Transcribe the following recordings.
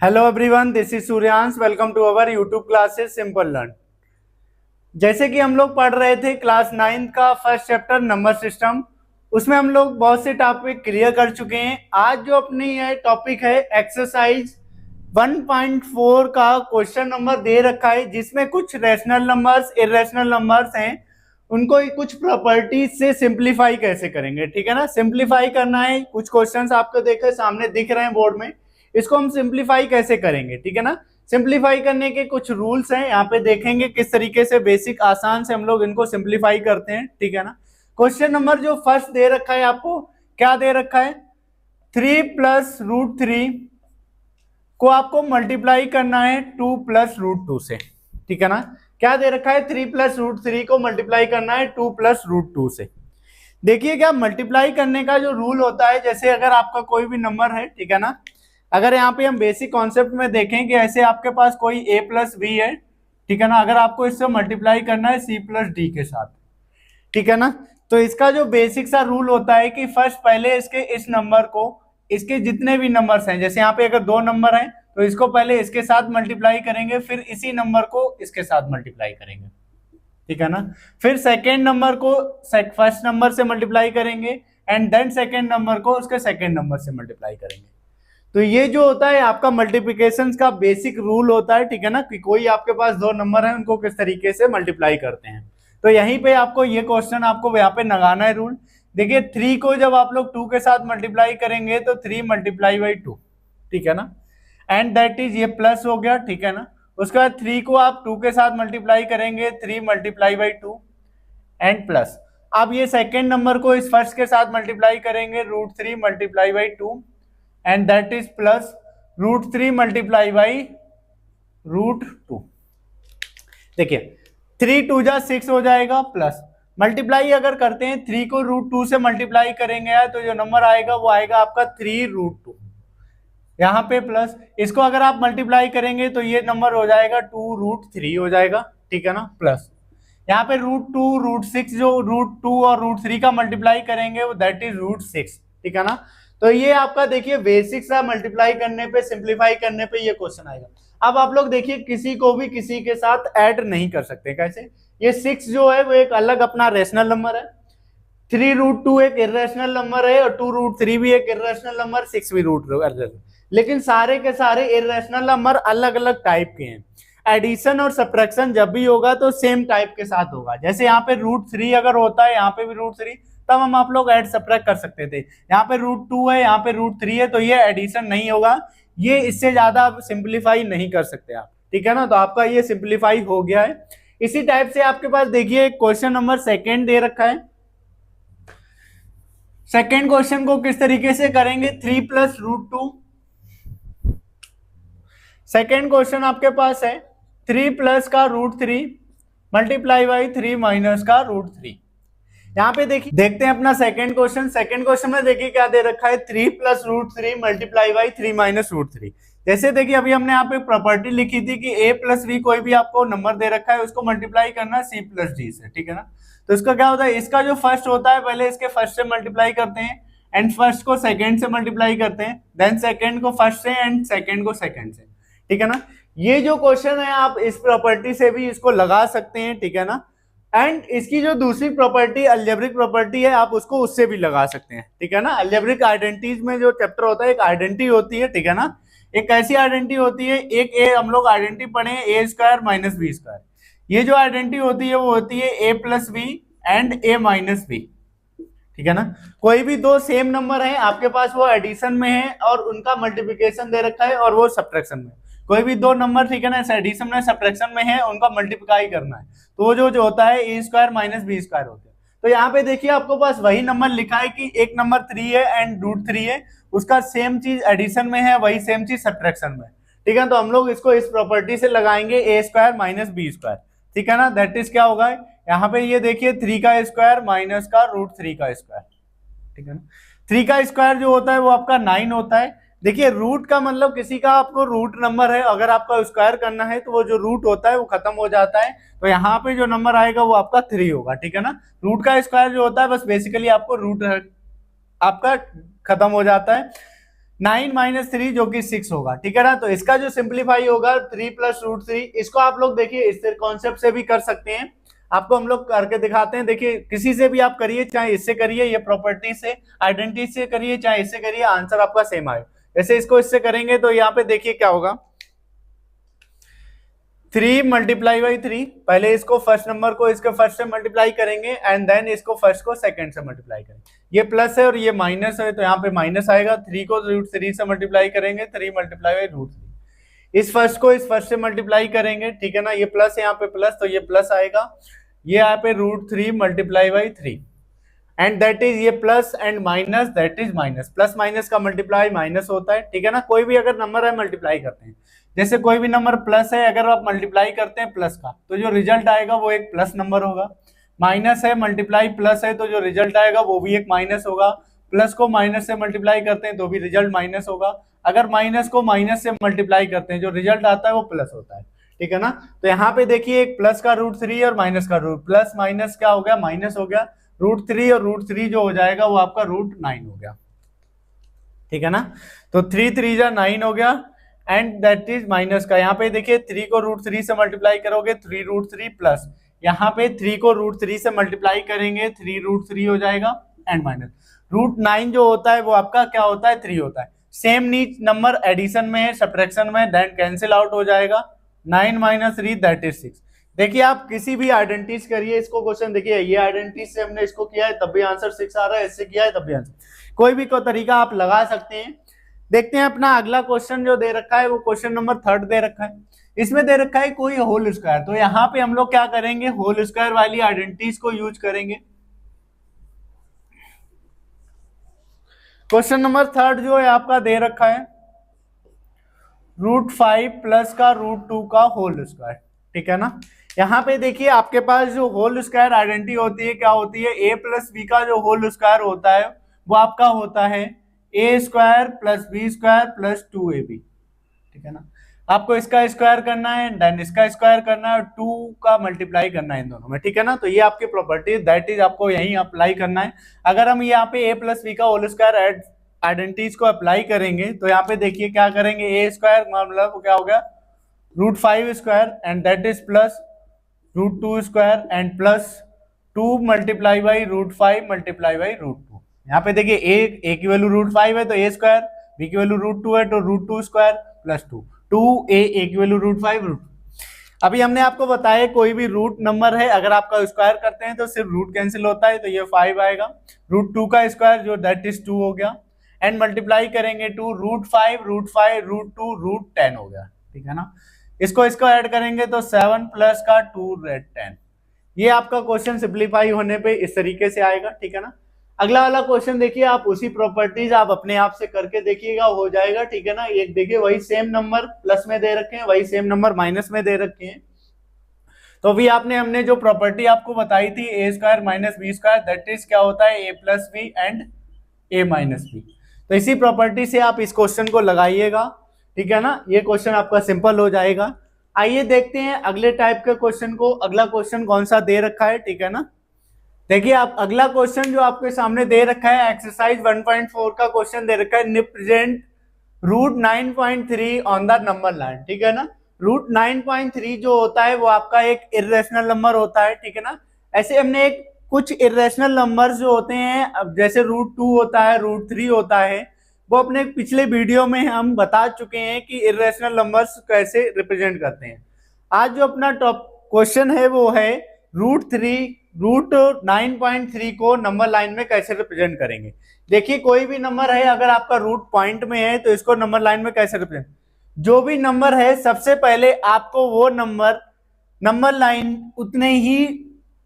Hello everyone, this is Suryansh. Welcome to our YouTube classes simple learn. जैसे कि हम लोग पढ़ रहे थे क्लास 9 का फर्स्ट चैप्टर नंबर सिस्टम, उसमें हम लोग बहुत से टॉपिक क्लियर कर चुके हैं। आज जो अपनी ये टॉपिक है एक्सरसाइज 1.4 का क्वेश्चन नंबर दे रखा है, जिसमें कुछ रैशनल नंबर्स इरेशनल नंबर्स हैं, उनको कुछ प्रॉपर्टीज से सिंप्लीफाई कैसे करेंगे। ठीक है ना, सिंप्लीफाई करना है। कुछ क्वेश्चंस आपको देखे सामने दिख रहे हैं बोर्ड में, इसको हम सिंप्लीफाई कैसे करेंगे। ठीक है ना, सिंप्लीफाई करने के कुछ रूल्स हैं, यहाँ पे देखेंगे किस तरीके से बेसिक आसान से हम लोग इनको सिंप्लीफाई करते हैं। ठीक है ना, क्वेश्चन नंबर जो फर्स्ट दे रखा है आपको, क्या दे रखा है, 3 + √3 को आपको मल्टीप्लाई करना है 2 + √2 से। ठीक है ना, क्या दे रखा है, 3 + √3 को मल्टीप्लाई करना है 2 + √2 से। देखिए क्या मल्टीप्लाई करने का जो रूल होता है, जैसे अगर आपका कोई भी नंबर है, ठीक है ना, अगर यहाँ पे हम बेसिक कॉन्सेप्ट में देखें कि ऐसे आपके पास कोई a + b है, ठीक है ना, अगर आपको इससे मल्टीप्लाई करना है c + d के साथ, ठीक है ना, तो इसका जो बेसिक सा रूल होता है कि फर्स्ट पहले इसके इस नंबर को, इसके जितने भी नंबर्स हैं, जैसे यहाँ पे अगर 2 नंबर हैं तो इसको पहले इसके साथ मल्टीप्लाई करेंगे, फिर इसी नंबर को इसके साथ मल्टीप्लाई करेंगे। ठीक है ना, फिर सेकेंड नंबर को फर्स्ट नंबर से मल्टीप्लाई करेंगे एंड देन सेकेंड नंबर को उसके सेकेंड नंबर से मल्टीप्लाई करेंगे। तो ये जो होता है आपका मल्टीप्लिकेशन का बेसिक रूल होता है। ठीक है ना, कि कोई आपके पास 2 नंबर है उनको किस तरीके से मल्टीप्लाई करते हैं। तो यहीं पे आपको ये क्वेश्चन आपको यहाँ पे लगाना है रूल। देखिए 3 को जब आप लोग 2 के साथ मल्टीप्लाई करेंगे तो 3 × 2, ठीक है ना, एंड दैट इज ये प्लस हो गया। ठीक है ना, उसके बाद 3 को आप 2 के साथ मल्टीप्लाई करेंगे, 3 × 2 एंड प्लस। अब ये सेकेंड नंबर को इस फर्स्ट के साथ मल्टीप्लाई करेंगे, √3 × 2 एंड दैट इज प्लस √3 × √2। देखिए 3 × 2 = 6 हो जाएगा, प्लस मल्टीप्लाई अगर करते हैं 3 को √2 से मल्टीप्लाई करेंगे तो जो नंबर आएगा वो आएगा आपका 3√2, यहाँ पे प्लस, इसको अगर आप मल्टीप्लाई करेंगे तो ये नंबर हो जाएगा 2√3 हो जाएगा। ठीक है ना, प्लस यहाँ पे √2 √6, जो √2 और √3 का मल्टीप्लाई करेंगे वो दैट इज √6। ठीक है ना, तो ये आपका देखिए बेसिक सा मल्टीप्लाई करने पे, सिंप्लीफाई करने पे ये क्वेश्चन आएगा। अब आप लोग देखिए किसी को भी किसी के साथ ऐड नहीं कर सकते। कैसे, ये 6 जो है वो एक अलग अपना रेशनल नंबर है, 3√2 एक इरेशनल नंबर है और 2√3 भी एक इरेशनल नंबर, 6 भी रूट, लेकिन सारे के सारे इरेशनल नंबर अलग अलग टाइप के हैं। एडिशन और सब्ट्रैक्शन जब भी होगा तो सेम टाइप के साथ होगा। जैसे यहाँ पे √3 अगर होता है, यहाँ पे भी √3, तब हम आप लोग ऐड सब्ट्रैक्ट कर सकते थे। यहाँ पे √2 है, यहाँ पे √3 है, तो ये एडिशन नहीं होगा, ये इससे ज्यादा सिंप्लीफाई नहीं कर सकते आप। ठीक है ना, तो आपका ये सिंप्लीफाई हो गया है। इसी टाइप से आपके पास देखिए क्वेश्चन नंबर सेकेंड दे रखा है। सेकेंड क्वेश्चन को किस तरीके से करेंगे, 3 + √2। सेकेंड क्वेश्चन आपके पास है 3 + का √3 × 3 - का √3। यहाँ पे देखिए, देखते हैं अपना सेकेंड क्वेश्चन। सेकेंड क्वेश्चन में देखिए क्या दे रखा है, 3 + √3 × 3 - √3। जैसे देखिए अभी हमने यहाँ पे प्रॉपर्टी लिखी थी कि a + b कोई भी आपको नंबर दे रखा है उसको मल्टीप्लाई करना है c + d से। ठीक है ना, तो इसका क्या होता है, इसका जो फर्स्ट होता है पहले इसके फर्स्ट से मल्टीप्लाई करते हैं एंड फर्स्ट को सेकेंड से मल्टीप्लाई करते हैं, देन सेकेंड को फर्स्ट से एंड सेकेंड को सेकेंड से। ठीक है ना, ये जो क्वेश्चन है आप इस प्रॉपर्टी से भी इसको लगा सकते हैं। ठीक है ना, एंड इसकी जो दूसरी प्रॉपर्टी अलजेब्रिक प्रॉपर्टी है आप उसको उससे भी लगा सकते हैं। ठीक है ना, अलजेब्रिक आइडेंटिटीज में जो चैप्टर होता है एक आइडेंटिटी होती है। ठीक है ना, एक ऐसी आइडेंटिटी होती है, एक ए हम लोग आइडेंटिटी पढ़े a² - b²। ये जो आइडेंटिटी होती है वो होती है a + b and a - b। ठीक है ना, कोई भी 2 सेम नंबर है आपके पास, वो एडिशन में है और उनका मल्टीप्लिकेशन दे रखा है और वो सब्ट्रैक्शन में। कोई भी 2 नंबर, ठीक है ना, एडिशन में सब्ट्रैक्शन में है, उनका मल्टीप्लाई करना है, तो वो जो होता है a² - b² होता है। तो यहाँ पे देखिए आपको पास वही नंबर लिखा है कि एक नंबर 3 है एंड √3 है, उसका सेम चीज एडिशन में है, वही सेम चीज सब्ट्रैक्शन में। ठीक है, तो हम लोग इसको इस प्रॉपर्टी से लगाएंगे a² - b²। ठीक है ना, दैट इज क्या होगा, यहाँ पे ये देखिए 3 का स्क्वायर माइनस का √3 का स्क्वायर। ठीक है ना, 3 का स्क्वायर जो होता है वो आपका 9 होता है। देखिए रूट का मतलब किसी का आपको रूट नंबर है, अगर आपका स्क्वायर करना है तो वो जो रूट होता है वो खत्म हो जाता है, तो यहाँ पे जो नंबर आएगा वो आपका 3 होगा। ठीक है ना, रूट का स्क्वायर जो होता है बस बेसिकली आपको रूट आपका खत्म हो जाता है। 9 माइनस 3 जो कि 6 होगा, ठीक है ना। तो इसका जो सिंप्लीफाई होगा 3 प्लस रूट 3, इसको आप लोग देखिए इस कॉन्सेप्ट से भी कर सकते हैं, आपको हम लोग करके दिखाते हैं। देखिए किसी से भी आप करिए, चाहे इससे करिए, ये प्रॉपर्टी से आइडेंटिटी से करिए, चाहे इससे करिए, आंसर आपका सेम आएगा। जैसे इसको इससे करेंगे तो यहाँ पे देखिए क्या होगा, 3 मल्टीप्लाई बाई 3, पहले इसको फर्स्ट नंबर को इसके फर्स्ट से मल्टीप्लाई करेंगे एंड देन इसको फर्स्ट को सेकंड से मल्टीप्लाई करेंगे। ये प्लस है और ये माइनस है, तो यहाँ पे माइनस आएगा। 3 को रूट 3 से मल्टीप्लाई करेंगे, 3 मल्टीप्लाई बाई रूट 3। इस फर्स्ट को इस फर्स्ट से मल्टीप्लाई करेंगे, ठीक है ना, ये प्लस है यहाँ पे प्लस, तो ये प्लस आएगा। ये यहाँ पे root 3 multiply by 3 and that is ये plus and minus that is minus. Plus minus का मल्टीप्लाई माइनस होता है, ठीक है ना। कोई भी अगर नंबर है मल्टीप्लाई करते हैं, जैसे कोई भी नंबर प्लस है, अगर आप मल्टीप्लाई करते हैं प्लस का, तो जो रिजल्ट आएगा वो एक प्लस नंबर होगा। माइनस है मल्टीप्लाई प्लस है, तो जो रिजल्ट आएगा वो भी एक माइनस होगा। प्लस को माइनस से मल्टीप्लाई करते हैं तो भी रिजल्ट माइनस होगा। अगर माइनस को माइनस से मल्टीप्लाई करते हैं, जो रिजल्ट आता है वो प्लस होता है, ठीक है ना। तो यहाँ पे देखिए एक प्लस का रूट 3 और माइनस का रूट, प्लस माइनस क्या हो गया, माइनस हो गया। रूट 3 और रूट 3 जो हो जाएगा वो आपका रूट 9 हो गया, ठीक है ना। तो 3 3 जा 9 हो गया एंड दैट इज माइनस का। यहाँ पे देखिए 3 को रूट 3 से मल्टीप्लाई करोगे 3 रूट 3 प्लस, यहाँ पे 3 को रूट 3 से मल्टीप्लाई करेंगे 3 रूट 3 हो जाएगा एंड माइनस रूट 9 जो होता है वो आपका क्या होता है, 3 होता है। सेम नीच नंबर एडिशन में है, सब्ट्रैक्शन में, देन कैंसिल आउट हो जाएगा। 9 माइनस 3 दैट इज 6। देखिए आप किसी भी आइडेंटिटीज करिए इसको क्वेश्चन, देखिए ये आइडेंटिटी से हमने इसको किया है तब भी आंसर 6 आ रहा है, इससे किया है तब भी आंसर, कोई भी को तरीका आप लगा सकते हैं। देखते हैं अपना अगला क्वेश्चन जो दे रखा है वो क्वेश्चन नंबर 3 दे रखा है। इसमें दे रखा है कोई होल स्क्वायर, तो यहाँ पे हम लोग क्या करेंगे, होल स्क्वायर वाली आइडेंटिटीज को यूज करेंगे। क्वेश्चन नंबर 3 जो है आपका दे रखा है रूट 5 प्लस का रूट 2 का होल स्क्वायर, ठीक है ना। यहाँ पे देखिए आपके पास जो होल स्क्वायर आइडेंटिटी होती है क्या होती है, ए प्लस बी का जो होल स्क्वायर होता है वो आपका होता है a square plus b square plus 2ab, ठीक है ना। आपको इसका स्क्वायर करना है देन इसका स्क्वायर करना है, 2 का मल्टीप्लाई करना है इन दोनों में, ठीक है ना। तो ये आपकी प्रॉपर्टी दैट इज आपको यही अप्लाई करना है। अगर हम यहाँ पे ए प्लस बी का होल स्क्वायर आइडेंटिटीज को अप्लाई करेंगे तो यहाँ पे देखिए क्या करेंगे, ए स्क्वायर मतलब क्या हो गया root 5 square and that is plus root 2 square and plus 2 multiply by root 5 multiply by root 2। यहाँ पे देखिए ए की वैल्यू रूट 5 है तो ए स्क्वायर, बी की वैल्यू रूट 2 है तो रूट 2 स्क्वायर प्लस 2 ए की वैल्यू रूट 5 रूट। अभी हमने आपको बताया कोई भी रूट नंबर है अगर आपका स्क्वायर करते हैं तो सिर्फ रूट कैंसिल होता है, तो ये 5 आएगा। रूट 2 का स्क्वायर जो दैट इज 2 हो गया एंड मल्टीप्लाई करेंगे 2 रूट 5 रूट 5 रूट 2 रूट 10 हो गया, ठीक है ना। इसको ऐड करेंगे तो 7 प्लस का 2 रेट 10। ये आपका क्वेश्चन सिंप्लीफाई होने पे इस तरीके से आएगा, ठीक है ना। अगला वाला क्वेश्चन देखिए आप उसी प्रॉपर्टीज आप अपने आप से करके देखिएगा, हो जाएगा, ठीक है ना। एक देखिए वही सेम नंबर प्लस में दे रखे हैं, वही सेम नंबर माइनस में दे रखे हैं। तो अभी हमने जो प्रॉपर्टी आपको बताई थी a square minus b square that is क्या होता है a plus b and a minus b. तो इसी प्रॉपर्टी से आप इस क्वेश्चन को लगाइएगा, ठीक है ना। ये क्वेश्चन आपका सिंपल हो जाएगा। आइए देखते हैं अगले टाइप के क्वेश्चन को। अगला क्वेश्चन कौन सा दे रखा है, ठीक है ना। देखिए आप अगला क्वेश्चन जो आपके सामने दे रखा है एक्सरसाइज 1.4 का क्वेश्चन दे रखा है represent root 9.3 on the number line, ठीक है ना। रूट 9.3 जो होता है वो आपका एक इर्रेशनल नंबर होता है, ठीक है ना। ऐसे हमने एक कुछ इर्रेशनल नंबर्स जो होते हैं, अब जैसे रूट 2 होता है, रूट 3 होता है, वो अपने पिछले वीडियो में हम बता चुके हैं कि इर्रेशनल नंबर्स कैसे रिप्रेजेंट करते हैं। आज जो अपना टॉप क्वेश्चन है वो है रूट 9.3 को नंबर लाइन में कैसे रिप्रेजेंट करेंगे। देखिए कोई भी नंबर है अगर आपका रूट पॉइंट में है तो इसको नंबर लाइन में कैसे रिप्रेजेंट, जो भी नंबर है सबसे पहले आपको वो नंबर लाइन उतने ही,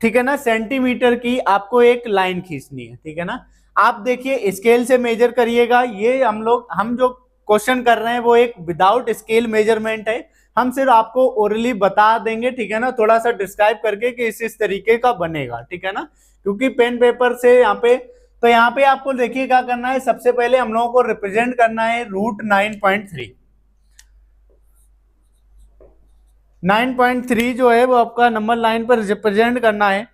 ठीक है ना, सेंटीमीटर की आपको एक लाइन खींचनी है, ठीक है ना। आप देखिए स्केल से मेजर करिएगा। ये हम जो क्वेश्चन कर रहे हैं वो एक विदाउट स्केल मेजरमेंट है, हम सिर्फ आपको ओरली बता देंगे, ठीक है ना, थोड़ा सा डिस्क्राइब करके कि इस तरीके का बनेगा, ठीक है ना। क्योंकि पेन पेपर से यहाँ पे आपको देखिए क्या करना है, सबसे पहले हम लोगों को रिप्रेजेंट करना है रूट 9.3 जो है वो आपका नंबर लाइन पर रिप्रेजेंट करना है।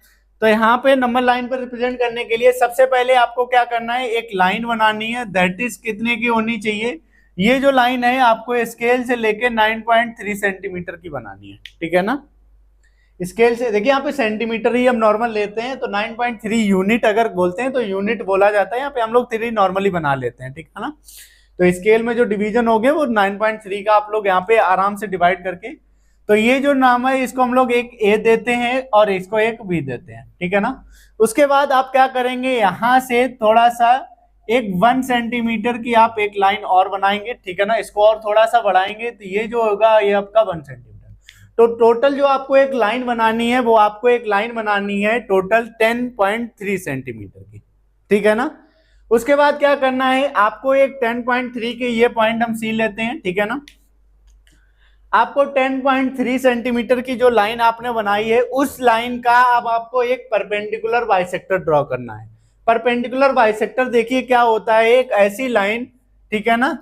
तो यहाँ पे नंबर लाइन पर रिप्रेजेंट करने के लिए सबसे पहले आपको क्या करना है, एक लाइन बनानी है, दैट इज कितने की होनी चाहिए, ये जो लाइन है आपको स्केल से लेके 9.3 सेंटीमीटर की बनानी है, ठीक है ना। स्केल से देखिए यहाँ पे सेंटीमीटर ही हम नॉर्मल लेते हैं, तो 9.3 यूनिट अगर बोलते हैं तो यूनिट बोला जाता है, यहाँ पे हम लोग 3 नॉर्मली बना लेते हैं, ठीक है ना। तो स्केल में जो डिवीजन हो गया वो 9.3 का आप लोग यहाँ पे आराम से डिवाइड करके, तो ये जो नाम है इसको हम लोग एक ए देते हैं और इसको एक बी देते हैं, ठीक है ना। उसके बाद आप क्या करेंगे, यहां से थोड़ा सा एक 1 सेंटीमीटर की आप एक लाइन और बनाएंगे, ठीक है ना। इसको और थोड़ा सा बढ़ाएंगे तो ये जो होगा ये आपका 1 सेंटीमीटर। तो टोटल जो आपको एक लाइन बनानी है वो आपको एक लाइन बनानी है टोटल 10.3 सेंटीमीटर की, ठीक है ना। उसके बाद क्या करना है, आपको एक 10.3 के ये पॉइंट हम सी लेते हैं, ठीक है ना। आपको 10.3 सेंटीमीटर की जो लाइन आपने बनाई है उस लाइन का अब आपको एक परपेंडिकुलर बाइसेक्टर ड्रॉ करना है। परपेंडिकुलर बाइसेक्टर देखिए क्या होता है, एक ऐसी लाइन, ठीक है ना,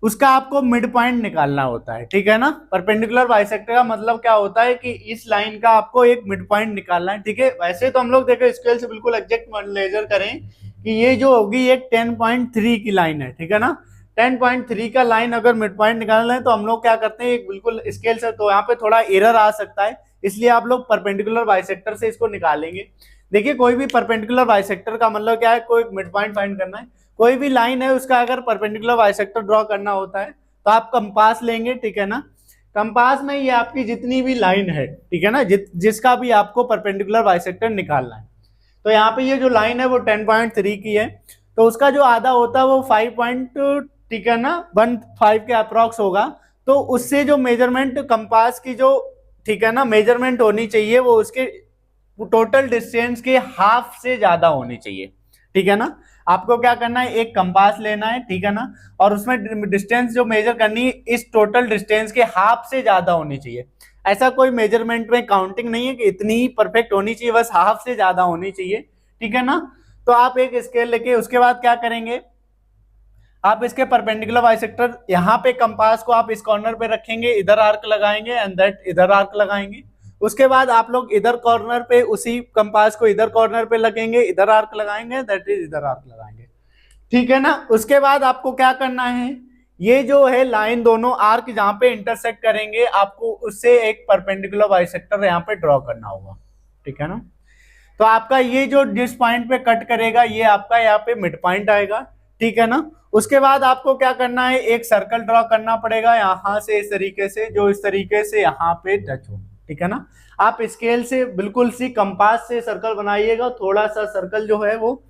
उसका आपको मिड पॉइंट निकालना होता है, ठीक है ना। परपेंडिकुलर बाइसेक्टर का मतलब क्या होता है कि इस लाइन का आपको एक मिड पॉइंट निकालना है, ठीक है। वैसे तो हम लोग देखो स्केल से बिल्कुल एग्जैक्ट मेजर करें कि ये जो होगी एक 10.3 की लाइन है, ठीक है ना। 10.3 का लाइन अगर मिड पॉइंट निकालना है तो हम लोग क्या करते हैं, एक बिल्कुल स्केल से, तो यहाँ पे थोड़ा एरर आ सकता है, इसलिए आप लोग परपेंडिकुलर बाइसेक्टर से इसको निकालेंगे। देखिए कोई भी परपेंडिकुलर बाइसेक्टर का मतलब क्या है, कोई मिड पॉइंट फाइंड करना है, कोई भी लाइन है उसका अगर परपेंडिकुलर बाइसेक्टर ड्रॉ करना होता है तो आप कंपास लेंगे, ठीक है ना। कंपास में ये आपकी जितनी भी लाइन है, ठीक है ना, जिसका भी आपको परपेंडिकुलर बाइसेक्टर निकालना है, तो यहाँ पे ये जो लाइन है वो 10.3 की है, तो उसका जो आधा होता है वो 5, ठीक है ना, 1.5 के अप्रॉक्स होगा। तो उससे जो मेजरमेंट कंपास की जो, ठीक है ना, मेजरमेंट होनी चाहिए वो उसके टोटल डिस्टेंस के हाफ से ज्यादा होनी चाहिए, ठीक है ना। आपको क्या करना है, एक कंपास लेना है, ठीक है ना, और उसमें डिस्टेंस जो मेजर करनी है इस टोटल डिस्टेंस के हाफ से ज्यादा होनी चाहिए। ऐसा कोई मेजरमेंट में काउंटिंग नहीं है कि इतनी ही परफेक्ट होनी चाहिए, बस हाफ से ज्यादा होनी चाहिए, ठीक है ना। तो आप एक स्केल लेके उसके बाद क्या करेंगे, आप इसके परपेंडिकुलर बाइसेक्टर यहाँ पे कंपास को आप इस कॉर्नर पे रखेंगे, इधर आर्क लगाएंगे एंड दैट इधर आर्क लगाएंगे। उसके बाद आप लोग इधर कॉर्नर पे उसी कंपास को इधर कॉर्नर पे लगेंगे, इधर आर्क लगाएंगे, दैट इज इधर आर्क लगाएंगे, ठीक है ना। उसके बाद आपको क्या करना है, ये जो है लाइन दोनों आर्क जहां पे इंटरसेक्ट करेंगे आपको उससे एक परपेंडिकुलर बाइसेक्टर यहाँ पे ड्रॉ करना होगा, ठीक है ना। तो आपका ये जो जिस पॉइंट पे कट करेगा ये आपका यहाँ पे मिड पॉइंट आएगा, ठीक है ना। उसके बाद आपको क्या करना है, एक सर्कल ड्रॉ करना पड़ेगा यहाँ से इस तरीके से, जो इस तरीके से यहाँ पे टच हो, ठीक है ना। आप स्केल से बिल्कुल सी कंपास से सर्कल बनाइएगा, थोड़ा सा सर्कल जो है वो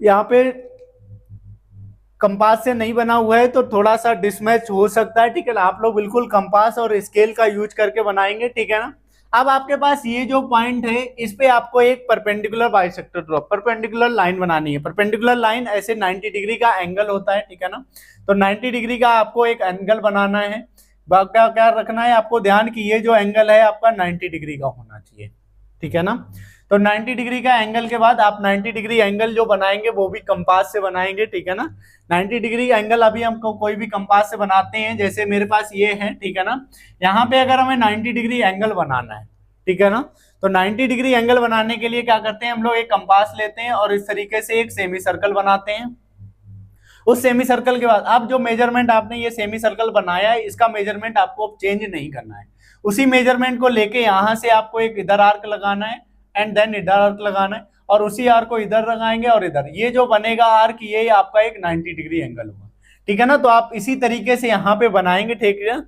यहाँ पे कंपास से नहीं बना हुआ है तो थोड़ा सा डिसमैच हो सकता है, ठीक है ना। आप लोग बिल्कुल कंपास और स्केल का यूज करके बनाएंगे, ठीक है ना। अब आपके पास ये जो पॉइंट है इस पे आपको एक perpendicular bisector draw, perpendicular line बनानी है। परपेंडिकुलर लाइन ऐसे 90 डिग्री का एंगल होता है, ठीक है ना। तो 90 डिग्री का आपको एक एंगल बनाना है, क्या क्या रखना है आपको ध्यान की ये जो एंगल है आपका 90 डिग्री का होना चाहिए, ठीक है ना। तो 90 डिग्री का एंगल के बाद आप 90 डिग्री एंगल जो बनाएंगे वो भी कंपास से बनाएंगे, ठीक है ना। 90 डिग्री एंगल अभी हमको कोई भी कंपास से बनाते हैं, जैसे मेरे पास ये है, ठीक है ना। यहाँ पे अगर हमें 90 डिग्री एंगल बनाना है, ठीक है ना, तो 90 डिग्री एंगल बनाने के लिए क्या करते हैं, हम लोग एक कंपास लेते हैं और इस तरीके से एक सेमी सर्कल बनाते हैं। उस सेमी सर्कल के बाद अब जो मेजरमेंट आपने ये सेमी सर्कल बनाया है इसका मेजरमेंट आपको अब चेंज नहीं करना है, उसी मेजरमेंट को लेके यहाँ से आपको एक इधर आर्क लगाना है एंड देन इधर आर्क लगाना है, और उसी आर्क को इधर लगाएंगे और इधर, ये जो बनेगा आर्क ये आपका एक 90 डिग्री एंगल होगा, ठीक है ना। तो आप इसी तरीके से यहाँ पे बनाएंगे, ठीक है,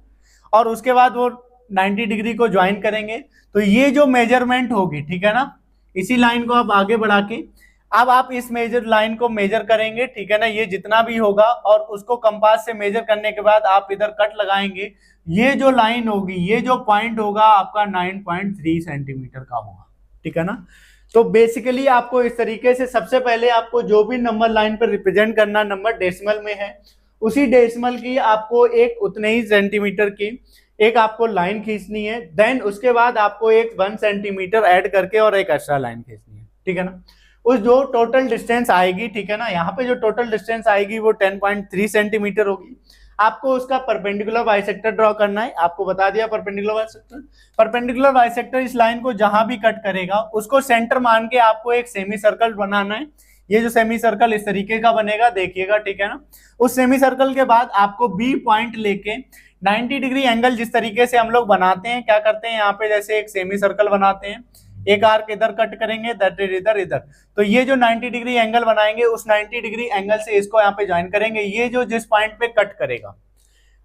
और उसके बाद वो 90 डिग्री को ज्वाइन करेंगे। तो ये जो मेजरमेंट होगी, ठीक है ना, इसी लाइन को आप आगे बढ़ा के अब आप इस मेजर लाइन को मेजर करेंगे, ठीक है ना, ये जितना भी होगा, और उसको कंपास से मेजर करने के बाद आप इधर कट लगाएंगे। ये जो लाइन होगी, ये जो पॉइंट होगा आपका 9.3 सेंटीमीटर का होगा, ठीक है ना। तो बेसिकली आपको इस तरीके से सबसे पहले आपको जो भी नंबर लाइन पर रिप्रेजेंट करना नंबर डेसिमल में है, उसी डेसिमल की आपको एक उतने ही सेंटीमीटर की एक आपको लाइन खींचनी है। देन उसके बाद आपको एक 1 सेंटीमीटर ऐड करके और एक एक्स्ट्रा लाइन खींचनी है, ठीक है ना। उस जो टोटल डिस्टेंस आएगी, ठीक है ना, यहाँ पे जो टोटल डिस्टेंस आएगी वो 10.3 सेंटीमीटर होगी। आपको उसका परपेंडिकुलर बाइसेक्टर ड्रॉ करना है। आपको बता दिया परपेंडिकुलर बाइसेक्टर। परपेंडिकुलर बाइसेक्टर इस लाइन को जहां भी कट करेगा उसको सेंटर मान के आपको एक सेमी सर्कल बनाना है। ये जो सेमी सर्कल इस तरीके का बनेगा, देखिएगा, ठीक है ना। उस सेमी सर्कल के बाद आपको बी पॉइंट लेके 90 डिग्री एंगल जिस तरीके से हम लोग बनाते हैं, क्या करते हैं यहाँ पे, जैसे एक सेमी सर्कल बनाते हैं, एक आर्क इधर कट करेंगे, दैट इज इधर इधर, तो ये जो 90 डिग्री एंगल बनाएंगे उस 90 डिग्री एंगल से इसको यहाँ पे ज्वाइन करेंगे। ये जो जिस पॉइंट पे कट करेगा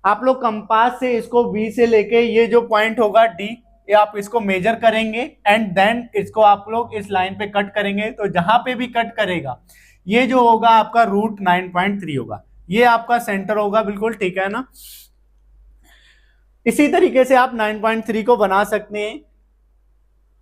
आप लोग कंपास से इसको बी से लेके ये जो पॉइंट होगा डी, ये आप इसको मेजर करेंगे एंड देन इसको आप लोग इस लाइन पे कट करेंगे। तो जहां पे भी कट करेगा ये जो होगा आपका रूट 9.3 होगा, ये आपका सेंटर होगा, बिल्कुल ठीक है ना। इसी तरीके से आप 9.3 को बना सकते हैं।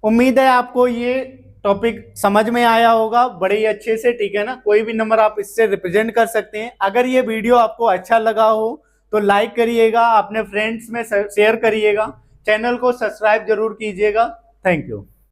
उम्मीद है आपको ये टॉपिक समझ में आया होगा बड़े ही अच्छे से, ठीक है ना। कोई भी नंबर आप इससे रिप्रेजेंट कर सकते हैं। अगर ये वीडियो आपको अच्छा लगा हो तो लाइक करिएगा, अपने फ्रेंड्स में शेयर करिएगा, चैनल को सब्सक्राइब जरूर कीजिएगा। Thank you.